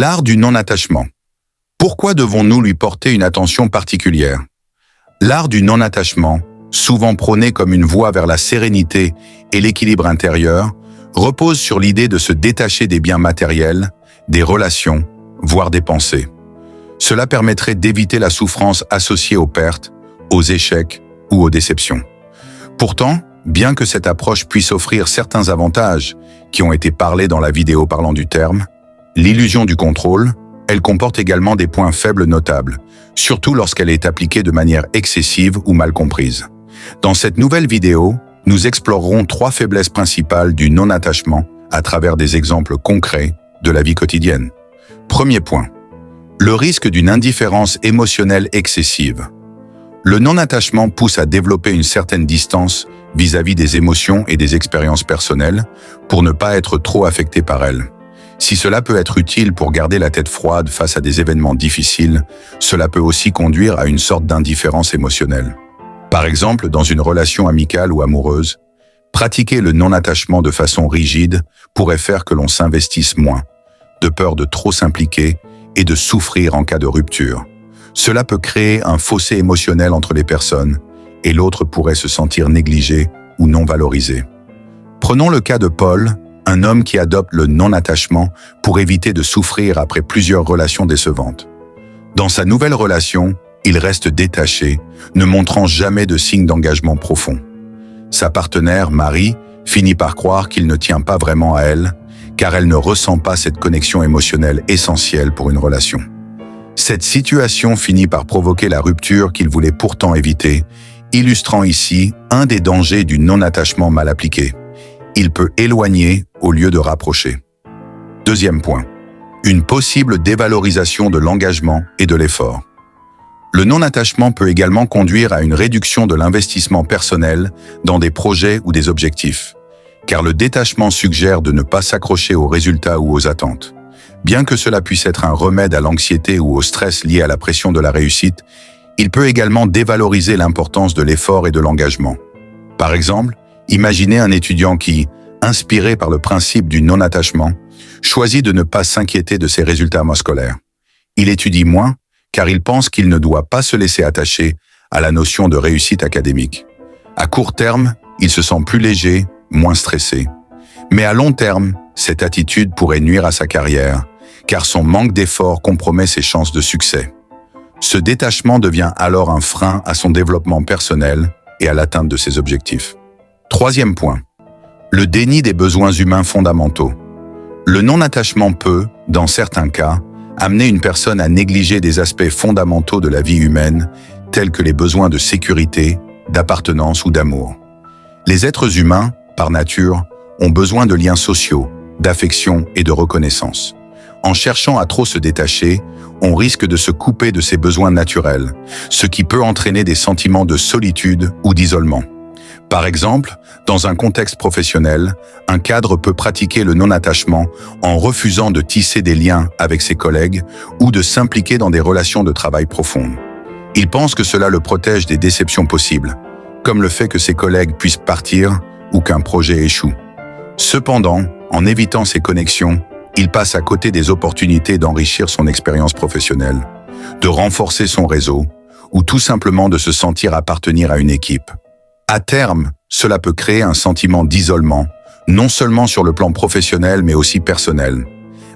L'art du non-attachement. Pourquoi devons-nous lui porter une attention particulière? L'art du non-attachement, souvent prôné comme une voie vers la sérénité et l'équilibre intérieur, repose sur l'idée de se détacher des biens matériels, des relations, voire des pensées. Cela permettrait d'éviter la souffrance associée aux pertes, aux échecs ou aux déceptions. Pourtant, bien que cette approche puisse offrir certains avantages qui ont été parlés dans la vidéo parlant du terme, l'illusion du contrôle, elle comporte également des points faibles notables, surtout lorsqu'elle est appliquée de manière excessive ou mal comprise. Dans cette nouvelle vidéo, nous explorerons 3 faiblesses principales du non-attachement à travers des exemples concrets de la vie quotidienne. Premier point. Le risque d'une indifférence émotionnelle excessive. Le non-attachement pousse à développer une certaine distance vis-à-vis des émotions et des expériences personnelles pour ne pas être trop affecté par elles. Si cela peut être utile pour garder la tête froide face à des événements difficiles, cela peut aussi conduire à une sorte d'indifférence émotionnelle. Par exemple, dans une relation amicale ou amoureuse, pratiquer le non-attachement de façon rigide pourrait faire que l'on s'investisse moins, de peur de trop s'impliquer et de souffrir en cas de rupture. Cela peut créer un fossé émotionnel entre les personnes et l'autre pourrait se sentir négligé ou non valorisé. Prenons le cas de Paul, un homme qui adopte le non-attachement pour éviter de souffrir après plusieurs relations décevantes. Dans sa nouvelle relation, il reste détaché, ne montrant jamais de signe d'engagement profond. Sa partenaire, Marie, finit par croire qu'il ne tient pas vraiment à elle, car elle ne ressent pas cette connexion émotionnelle essentielle pour une relation. Cette situation finit par provoquer la rupture qu'il voulait pourtant éviter, illustrant ici un des dangers du non-attachement mal appliqué. Il peut éloigner au lieu de rapprocher. Deuxième point. Une possible dévalorisation de l'engagement et de l'effort. Le non-attachement peut également conduire à une réduction de l'investissement personnel dans des projets ou des objectifs, car le détachement suggère de ne pas s'accrocher aux résultats ou aux attentes. Bien que cela puisse être un remède à l'anxiété ou au stress lié à la pression de la réussite, il peut également dévaloriser l'importance de l'effort et de l'engagement. Par exemple, imaginez un étudiant qui, inspiré par le principe du non-attachement, choisit de ne pas s'inquiéter de ses résultats scolaires. Il étudie moins, car il pense qu'il ne doit pas se laisser attacher à la notion de réussite académique. À court terme, il se sent plus léger, moins stressé. Mais à long terme, cette attitude pourrait nuire à sa carrière, car son manque d'effort compromet ses chances de succès. Ce détachement devient alors un frein à son développement personnel et à l'atteinte de ses objectifs. Troisième point. Le déni des besoins humains fondamentaux. Le non-attachement peut, dans certains cas, amener une personne à négliger des aspects fondamentaux de la vie humaine, tels que les besoins de sécurité, d'appartenance ou d'amour. Les êtres humains, par nature, ont besoin de liens sociaux, d'affection et de reconnaissance. En cherchant à trop se détacher, on risque de se couper de ses besoins naturels, ce qui peut entraîner des sentiments de solitude ou d'isolement. Par exemple, dans un contexte professionnel, un cadre peut pratiquer le non-attachement en refusant de tisser des liens avec ses collègues ou de s'impliquer dans des relations de travail profondes. Il pense que cela le protège des déceptions possibles, comme le fait que ses collègues puissent partir ou qu'un projet échoue. Cependant, en évitant ces connexions, il passe à côté des opportunités d'enrichir son expérience professionnelle, de renforcer son réseau ou tout simplement de se sentir appartenir à une équipe. À terme, cela peut créer un sentiment d'isolement, non seulement sur le plan professionnel mais aussi personnel.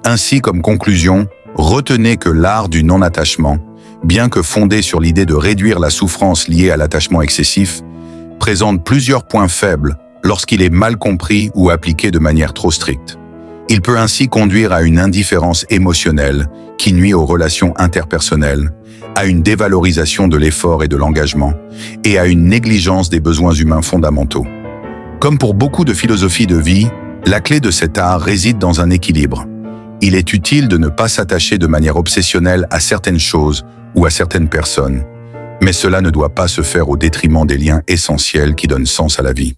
Ainsi, comme conclusion, retenez que l'art du non-attachement, bien que fondé sur l'idée de réduire la souffrance liée à l'attachement excessif, présente plusieurs points faibles lorsqu'il est mal compris ou appliqué de manière trop stricte. Il peut ainsi conduire à une indifférence émotionnelle qui nuit aux relations interpersonnelles, à une dévalorisation de l'effort et de l'engagement, et à une négligence des besoins humains fondamentaux. Comme pour beaucoup de philosophies de vie, la clé de cet art réside dans un équilibre. Il est utile de ne pas s'attacher de manière obsessionnelle à certaines choses ou à certaines personnes, mais cela ne doit pas se faire au détriment des liens essentiels qui donnent sens à la vie.